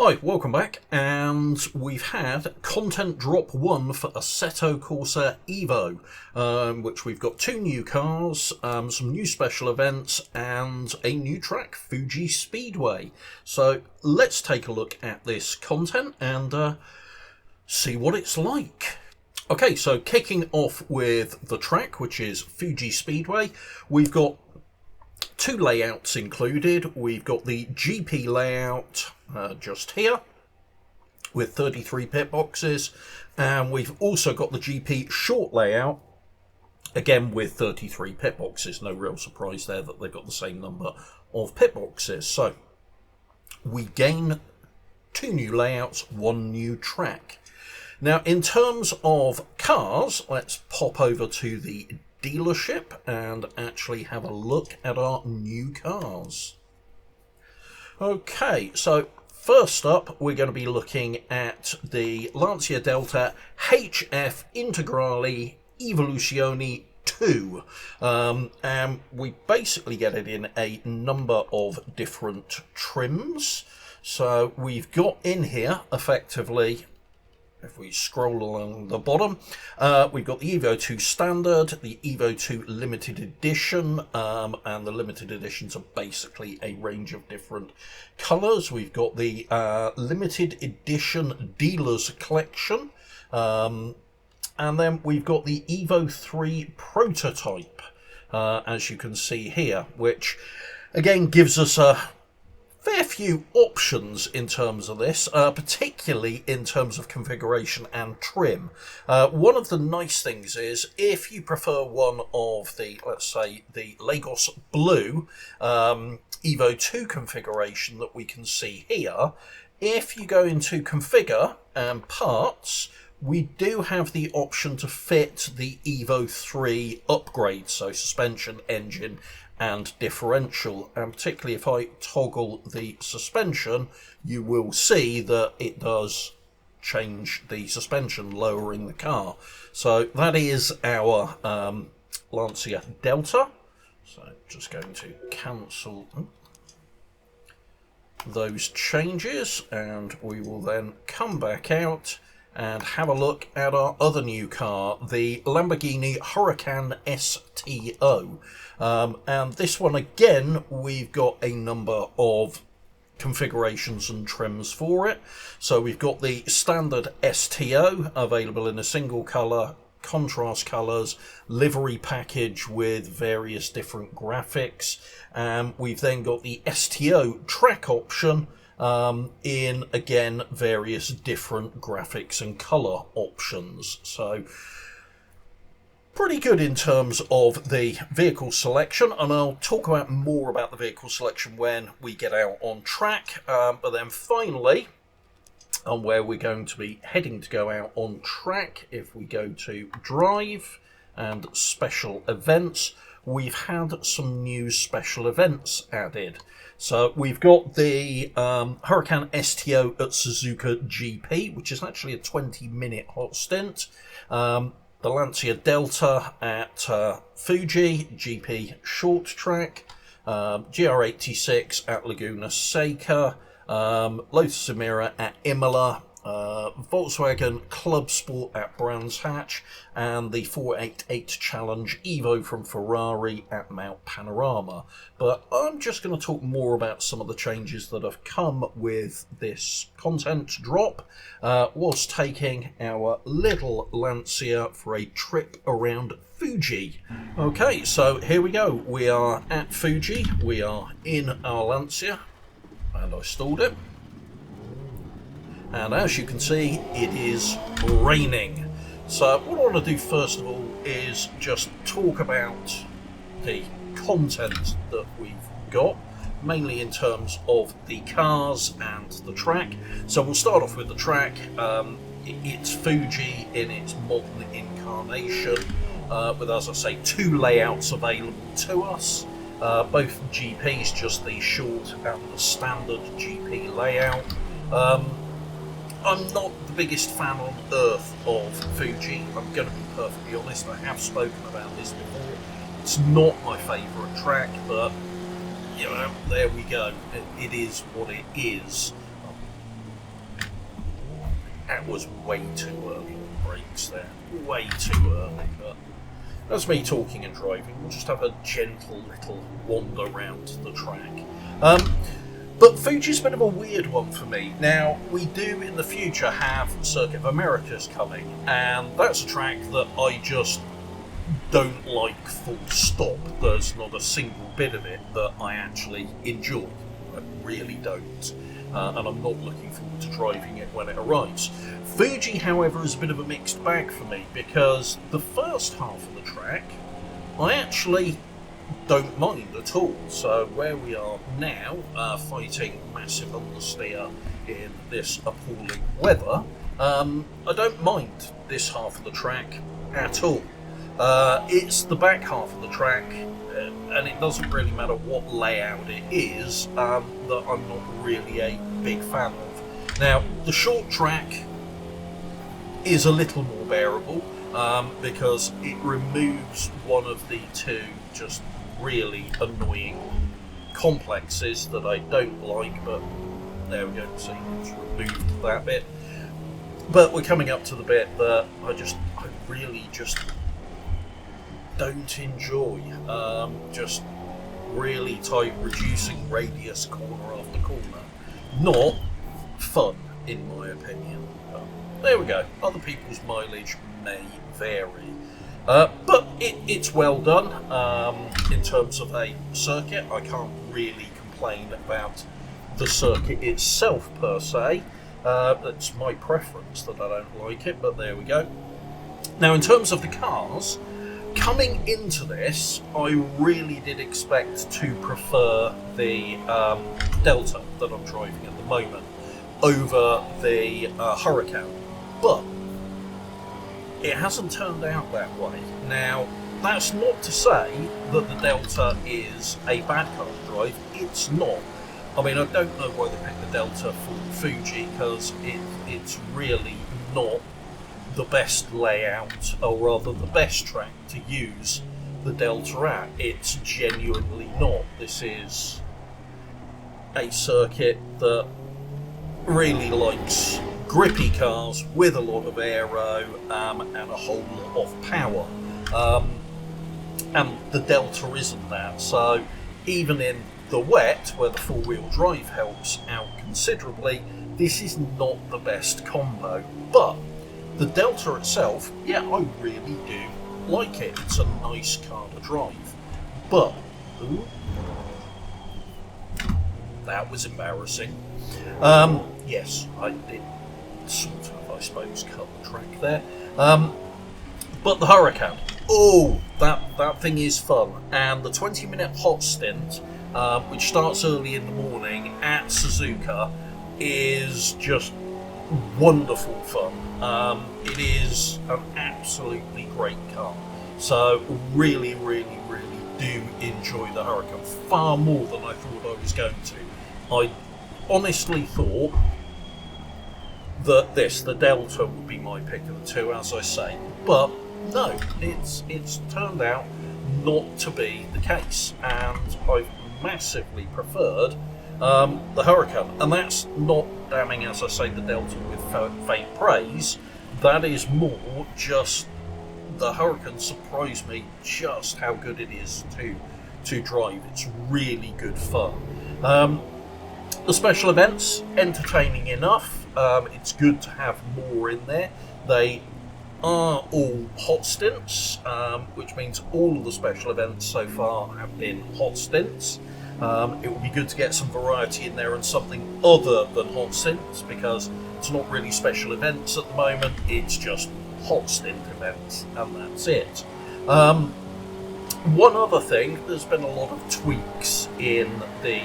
Hi, welcome back, and we've had content drop 1 for Assetto Corsa Evo, which we've got 2 new cars, some new special events, and a new track, Fuji Speedway. So let's take a look at this content and see what it's like. Okay, so kicking off with the track, which is Fuji Speedway, we've got 2 layouts included. We've got the GP layout just here with 33 pit boxes, and we've also got the GP short layout again with 33 pit boxes. No real surprise there that they've got the same number of pit boxes. So we gain 2 new layouts, 1 new track. Now in terms of cars, let's pop over to the dealership and actually have a look at our new cars. Okay, so first up we're going to be looking at the Lancia Delta HF Integrale Evoluzione 2, and we basically get it in a number of different trims. So we've got in here effectively, if we scroll along the bottom, we've got the Evo 2 Standard, the Evo 2 Limited Edition, and the Limited Editions are basically a range of different colours. We've got the Limited Edition Dealer's Collection, and then we've got the Evo 3 Prototype, as you can see here, which again gives us a fair few options in terms of this, particularly in terms of configuration and trim. One of the nice things is if you prefer one of the, let's say, the Lagos Blue Evo 2 configuration that we can see here, if you go into Configure and Parts, we do have the option to fit the Evo 3 upgrade, so suspension, engine, and differential, and particularly if I toggle the suspension, you will see that it does change the suspension, lowering the car. So that is our Lancia Delta. So just going to cancel those changes, and we will then come back out and have a look at our other new car, the Lamborghini Huracan STO. And this one again, we've got a number of configurations and trims for it. So we've got the standard STO available in a single colour, contrast colours, livery package with various different graphics. We've then got the STO track option, in again various different graphics and colour options. So pretty good in terms of the vehicle selection, and I'll talk about more about the vehicle selection when we get out on track. But then finally, on where we're going to be heading to go out on track, if we go to Drive and Special Events, we've had some new special events added. So we've got the Huracan STO at Suzuka GP, which is actually a 20-minute hot stint. The Lancia Delta at Fuji GP short track. GR86 at Laguna Seca. Lotus Emira at Imola. Volkswagen Club Sport at Brands Hatch, and the 488 Challenge Evo from Ferrari at Mount Panorama. But I'm just going to talk more about some of the changes that have come with this content drop, whilst taking our little Lancia for a trip around Fuji. Okay, so here we go. We are at Fuji. We are in our Lancia, and I stalled it. And as you can see, it is raining. So what I want to do first of all is just talk about the content that we've got, mainly in terms of the cars and the track. So we'll start off with the track. It's Fuji in its modern incarnation, with, as I say, 2 layouts available to us. Both GPs, just the short and the standard GP layout. I'm not the biggest fan on earth of Fuji, I'm going to be perfectly honest. I have spoken about this before. It's not my favourite track, but, you know, there we go. It is what it is. that was way too early on the brakes there. Way too early, but that's me talking and driving. We'll just have a gentle little wander around the track. But Fuji's a bit of a weird one for me. Now, we do in the future have Circuit of Americas coming, and that's a track that I just don't like full stop. There's not a single bit of it that I actually enjoy. I really don't. And I'm not looking forward to driving it when it arrives. Fuji, however, is a bit of a mixed bag for me, because the first half of the track, I actually don't mind at all. So where we are now, fighting massive understeer in this appalling weather, I don't mind this half of the track at all. It's the back half of the track, and it doesn't really matter what layout it is, that I'm not really a big fan of. Now, the short track is a little more bearable, because it removes one of the two just really annoying complexes that I don't like, but there we go, see, it's removed that bit. But we're coming up to the bit that I really just don't enjoy. Just really tight, reducing radius corner after corner. Not fun, in my opinion. There we go, other people's mileage may vary. But it's well done in terms of a circuit. I can't really complain about the circuit itself per se. It's my preference that I don't like it, but there we go. Now, in terms of the cars, coming into this, I really did expect to prefer the Delta that I'm driving at the moment over the Huracan, but it hasn't turned out that way. Now, that's not to say that the Delta is a bad car to drive. It's not. I mean, I don't know why they picked the Delta for Fuji, because it's really not the best layout, or rather the best track to use the Delta at. It's genuinely not. This is a circuit that really likes grippy cars with a lot of aero and a whole lot of power, and the Delta isn't that. So even in the wet, where the four-wheel drive helps out considerably, this is not the best combo. But the Delta itself, yeah, I really do like it. It's a nice car to drive. But ooh, that was embarrassing. Yes, I did sort of, I suppose, cut the track there. But the Huracan, oh, that thing is fun. And the 20-minute hot stint, which starts early in the morning at Suzuka, is just wonderful fun. It is an absolutely great car. So really, really, really do enjoy the Huracan far more than I thought I was going to. I honestly thought that the Delta would be my pick of the two, as I say, but no, it's turned out not to be the case, and I've massively preferred the Huracan, and that's not damning, as I say, the Delta with faint praise. That is more just the Huracan surprised me just how good it is to drive. It's really good fun. The special events, entertaining enough. It's good to have more in there. They are all hot stints, which means all of the special events so far have been hot stints. It would be good to get some variety in there and something other than hot stints, because it's not really special events at the moment, it's just hot stint events, and that's it. One other thing, there's been a lot of tweaks in the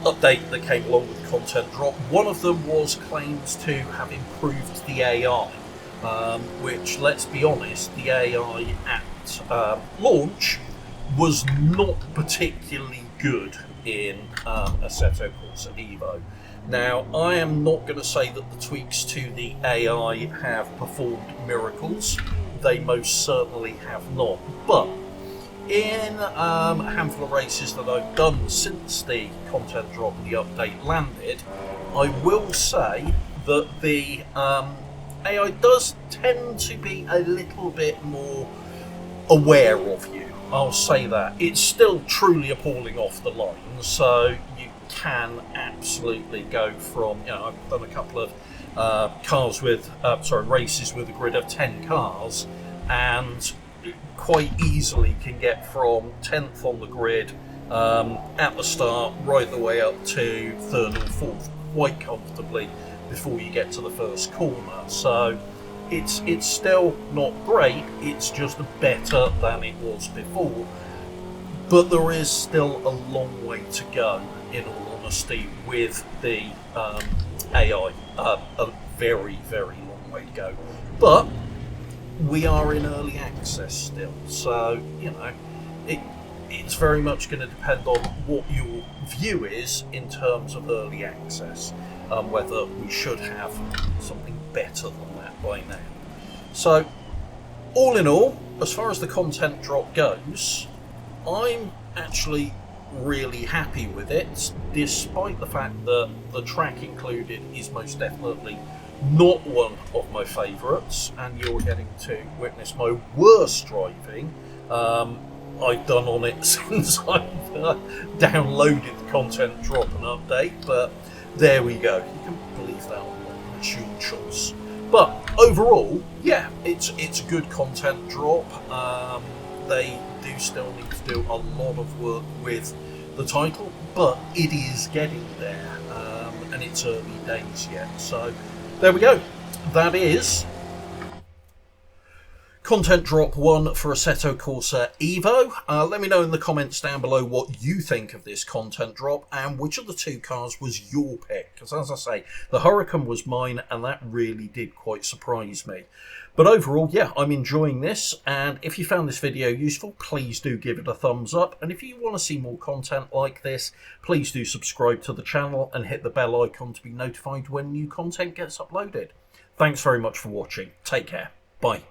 update that came along with the content drop. One of them was claims to have improved the AI, which, let's be honest, the AI at launch was not particularly good in Assetto Corsa Evo. Now, I am not going to say that the tweaks to the AI have performed miracles. They most certainly have not. But in a handful of races that I've done since the content drop and the update landed, I will say that the AI does tend to be a little bit more aware of you. I'll say that. It's still truly appalling off the line, so you can absolutely go from, I've done a couple of races with a grid of 10 cars, and quite easily can get from 10th on the grid at the start right the way up to 3rd and 4th quite comfortably before you get to the first corner. So it's still not great, it's just better than it was before, but there is still a long way to go, in all honesty, with the AI. A very, very long way to go. But we are in early access still, so it's very much going to depend on what your view is in terms of early access, whether we should have something better than that by now. So all in all, as far as the content drop goes, I'm actually really happy with it, despite the fact that the track included is most definitely not one of my favourites, and you're getting to witness my worst driving I've done on it since I've downloaded the content drop and update. But there we go, you can believe that one, that's your choice. But overall, yeah, it's a good content drop. They do still need to do a lot of work with the title, but it is getting there, and it's early days yet. So there we go. That is Content Drop 1 for Assetto Corsa Evo. Let me know in the comments down below what you think of this content drop and which of the two cars was your pick. Because as I say, the Huracan was mine and that really did quite surprise me. But overall, yeah, I'm enjoying this. And if you found this video useful, please do give it a thumbs up. And if you want to see more content like this, please do subscribe to the channel and hit the bell icon to be notified when new content gets uploaded. Thanks very much for watching. Take care. Bye.